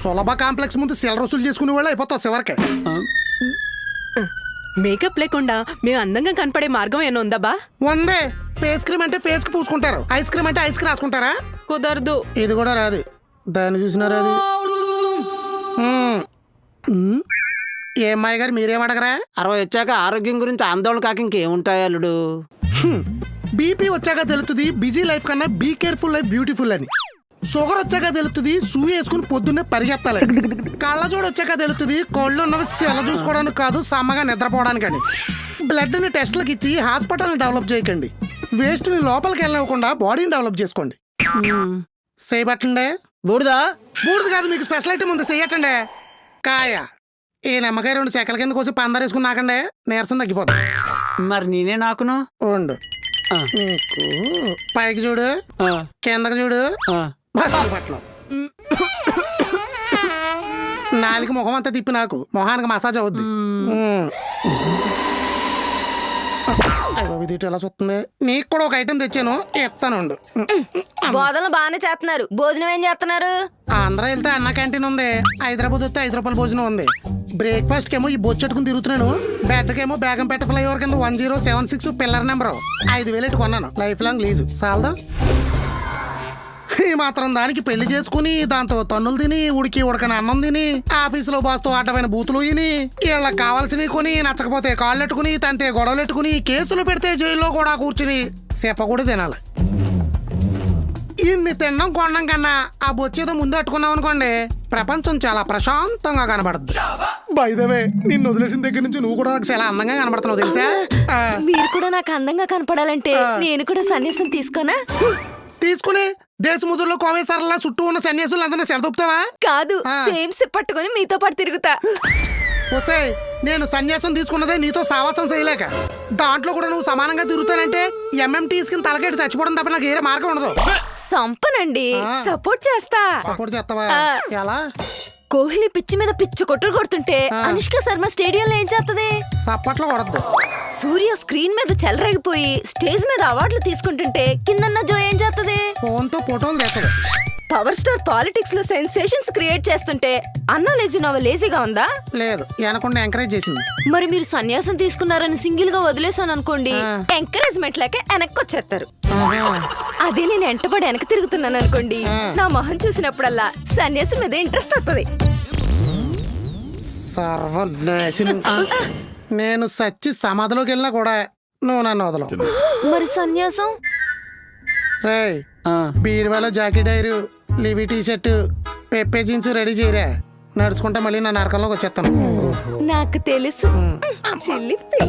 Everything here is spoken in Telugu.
సులభ కాంప్లెక్స్ ముందు సెల వసూలు చేసుకునే వాళ్ళు అయిపోతావు చివరికి. మేకప్ లేకుండా మేము అందంగా కనపడే మార్గం ఏమైనా ఉందా బా? వందే. ఫేస్ క్రీమ్ అంటే ఫేస్ కి పూసుకుంటారు, ఐస్ క్రీమ్ అంటే ఐస్ కి రాసుకుంటారా? కుదరదు. ఇది కూడా రాదు. దాన్ని చూసినారా? అది ఏ అమ్మాయి గారు మీరేమడగరా? 60 వచ్చాక ఆరోగ్యం గురించి ఆందోళన కాక ఇంకేముంటాయి అల్లుడు. బీపీ వచ్చాక తెలుస్తుంది బిజీ లైఫ్ కన్నా బీ కేర్ఫుల్ లైఫ్ బ్యూటిఫుల్ అని. షుగర్ వచ్చాక తెలుస్తుంది షూ వేసుకుని పొద్దున్నే పరిగెత్తాలి. కళ్ళజోడు వచ్చాక తెలుస్తుంది కళ్ళు ఉన్నవి సెల చూసుకోవడానికి కాదు, సమ్మగా నిద్రపోవడానికి అని. బ్లడ్ని టెస్ట్లకు ఇచ్చి హాస్పిటల్ని డెవలప్ చేయకండి. వేస్ట్ని లోపలికి వెళ్ళనివ్వకుండా బాడీని డెవలప్ చేసుకోండి. చేయబట్టండి. బూడిదా? బూడిద కాదు, మీకు స్పెషల్ ఐటమ్ ఉంది, చెయ్యటండి. కాయ ఈ నిమ్మకాయ 2 సెకల కింద కోసి పందరు వేసుకుని నాకండి, నీరసం తగ్గిపోతుంది. మరి నేనే నాకును ఉండు. నీకు పైకి చూడు, కిందకి చూడు, పట్ల నాలుగు ముఖం అంతా తిప్పి నాకు మొహానికి మసాజ్ అవుద్ది. ఎలా చూస్తుంది? నీకు కూడా ఒక ఐటెం తెచ్చాను, ఇస్తాను. బోధనలు బాగానే చేస్తున్నారు, భోజనం ఏం చేస్తున్నారు? ఆంధ్ర వెళ్తే అన్న క్యాంటీన్ ఉంది, హైదరాబాద్ వస్తే 5 రూపాయల భోజనం ఉంది. బ్రేక్ఫాస్ట్ కేమో ఈ బొచ్చెట్టుకుని తిరుగుతున్నాను, బెడ్కేమో బేగంపేట ఫ్లైఓవర్ కింద 1076 పిల్లర్ నెంబర్ 5,000 ఎట్టు కొన్నాను. లైఫ్ లాంగ్ లీజు చాలదా? ఈ మాత్రం దానికి పెళ్లి చేసుకుని దాంతో తన్నులు తిని ఉడకని అన్నం తిని ఆఫీసులో బాస్తో ఆటమైన బూతులు తిని వీళ్ళకి కావాల్సినవి కొని నచ్చకపోతే కాళ్ళెట్టుకుని తంతే గొడవలెట్టుకుని కేసులు పెడితే జైల్లో కూడా కూర్చుని చెప్ప కూడా తినాలి. ఇన్ని తినడం కొనడం కన్నా ఆ బొచ్చేదో ముందు అట్టుకున్నాం అనుకోండి, ప్రపంచం చాలా ప్రశాంతంగా కనబడుతుంది. బై ద వే, నిన్ను వదిలేసిన దగ్గర నుంచి నువ్వు కూడా నాకు చాలా అందంగా కనబడుతున్నావు తెలుసా? మీరు కూడా నాకు అందంగా కనపడాలంటే నేను కూడా సన్యాసం తీసుకోనా? తీసుకుని దేశముద్రలో కోవేశ్వరలా చుట్టూ ఉన్న సన్యాసులు అందరినీ సెడదొప్పుతావా? కాదు, సేమ్ సిప్ పట్టుకుని మీతో పాటు తిరుగుతా. వస్తే నేను సన్యాసం తీసుకున్నదే నీతో సావాసం చేయలేక. దాంట్లో కూడా నువ్వు సమానంగా తిరుగుతానంటే ఎంఎంటీస్ కింద తలకెట్టి చచ్చిపోవడం తప్ప నాకు ఏరే మార్గం ఉండదు. సంపనండి, సపోర్ట్ చేస్తా. సపోర్ట్ చేస్తావా? ఎలా? కోహ్లీ పిచ్చి మీద పిచ్చి కొట్టుడు కొడుతుంటే అనుష్క శర్మ స్టేడియంలో ఏం చేస్తది? సప్పట్లో కొడద్దు. సూర్య స్క్రీన్ మీద చెలరేగిపోయి స్టేజ్ మీద అవార్డులు తీసుకుంటుంటే కిందన్న జో ఏం చేస్తది? ఫోన్ తో ఫోటోలు చేస్తుంది. పవర్ స్టార్ పాలిటిక్స్ లో సెన్సేషన్స్ క్రియేట్ చేస్తుంటే అన్న లేజీ నోవ లేజీగా ఉందా? లేదు, అనకుండా ఎంకరేజ్ చేసింది. మరి మీరు సన్యాసం తీసుకున్నారని సింగిల్ గా వదిలేసాను అనుకోండి, ఎంకరేజ్మెంట్ లేక వెనక్కి వచ్చేస్తారు. అదే నేను ఎంటబడి వెనక్కి తిరుగుతున్నాను అనుకోండి, నా మొహం చూసినప్పుడల్లా సన్యాసం మీద ఇంట్రెస్ట్ వస్తుంది. సర్వనాశనం. నేను సచ్చి సమాధిలోకి వెళ్ళినా కూడా నువ్వు నన్ను వదలవు. మరి సన్యాసం? రే, బీరువాలో జాకెట్ ఐరు, లివి T shirt, Pepe jeans ready చేయరా. నడుచుకుంటే మళ్ళీ నా నరకంలోకి వచ్చేస్తాను. నాకు తెలుసు. చిల్లిపి